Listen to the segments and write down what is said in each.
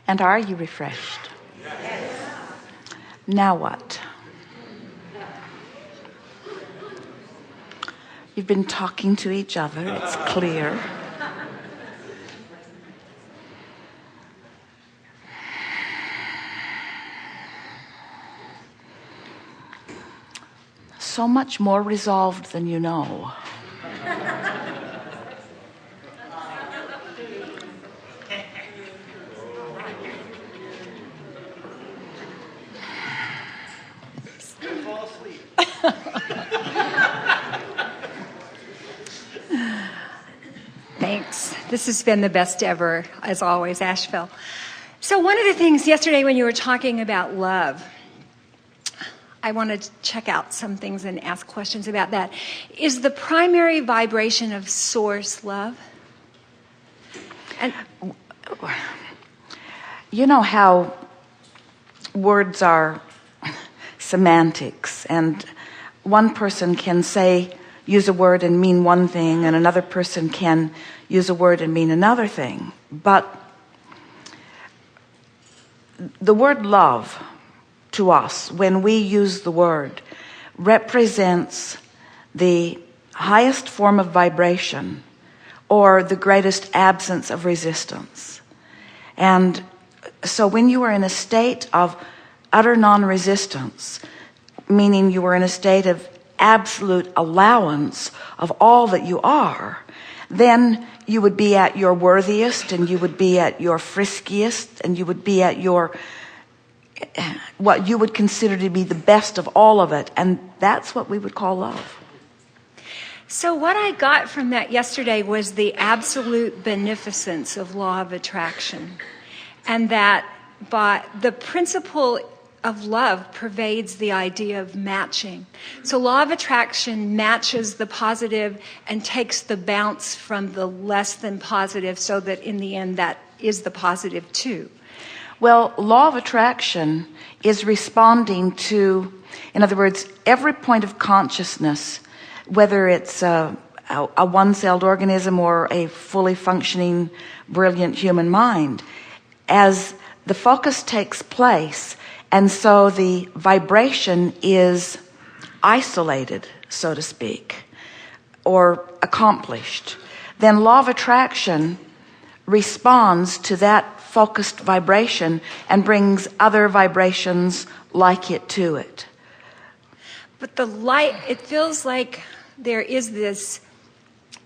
And are you refreshed? Yes. Now what? You've been talking to each other, it's clear. So much more resolved than you know. Thanks. This has been the best ever, as always, Asheville. So one of the things yesterday when you were talking about love, I wanted to check out some things and ask questions about that. Is the primary vibration of source love? And you know how words are semantics, and one person can use a word and mean one thing, and another person can use a word and mean another thing. But the word love, to us, when we use the word, represents the highest form of vibration or the greatest absence of resistance. And so when you are in a state of utter non-resistance, meaning you are in a state of absolute allowance of all that you are, then you would be at your worthiest, and you would be at your friskiest, and you would be at your what you would consider to be the best of all of it. And that's what we would call love. So what I got from that yesterday was the absolute beneficence of law of attraction, and that by the principle of love pervades the idea of matching. So law of attraction matches the positive and takes the bounce from the less than positive, so that in the end that is the positive too. Well, law of attraction is responding to, in other words, every point of consciousness, whether it's a one-celled organism or a fully functioning, brilliant human mind, as the focus takes place, and so the vibration is isolated, so to speak, or accomplished, then law of attraction responds to that focused vibration and brings other vibrations like it to it. But the light, it feels like there is this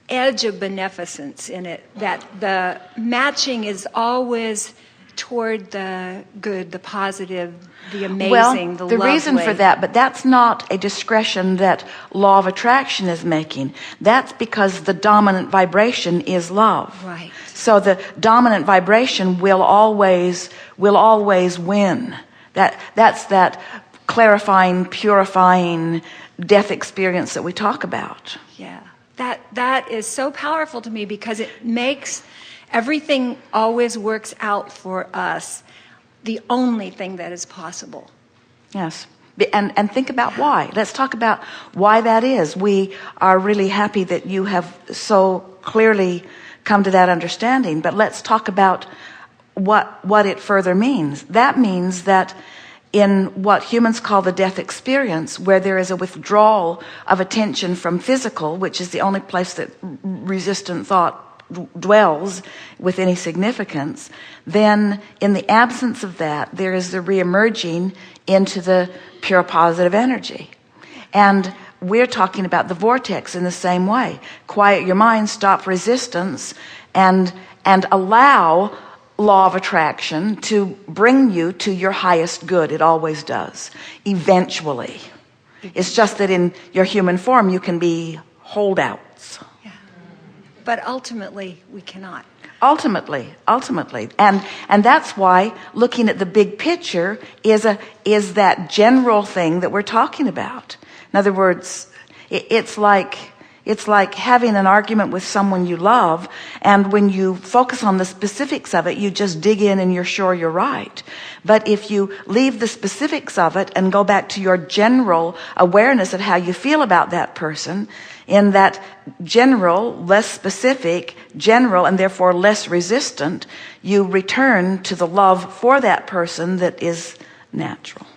edge of beneficence in it, that the matching is always toward the good, the positive, the amazing, the lovely. The reason for that, but that's not a discretion that law of attraction is making. That's because the dominant vibration is love. Right. So the dominant vibration will always win. That's that clarifying, purifying death experience that we talk about. Yeah. That is so powerful to me, because it makes everything always works out for us, the only thing that is possible. Yes. And think about why. Let's talk about why that is. We are really happy that you have so clearly come to that understanding, but let's talk about what it further means. That means that in what humans call the death experience, where there is a withdrawal of attention from physical, which is the only place that resistant thought dwells with any significance, then in the absence of that, there is the reemerging into the pure positive energy. And we're talking about the vortex in the same way. Quiet your mind, stop resistance, and allow law of attraction to bring you to your highest good. It always does, eventually. It's just that in your human form, you can be holdouts. Yeah. But ultimately, we cannot. Ultimately. And that's why looking at the big picture is that general thing that we're talking about. In other words, it's like having an argument with someone you love, and when you focus on the specifics of it, you just dig in and you're sure you're right. But if you leave the specifics of it and go back to your general awareness of how you feel about that person, in that general, less specific, general, and therefore less resistant, you return to the love for that person that is natural.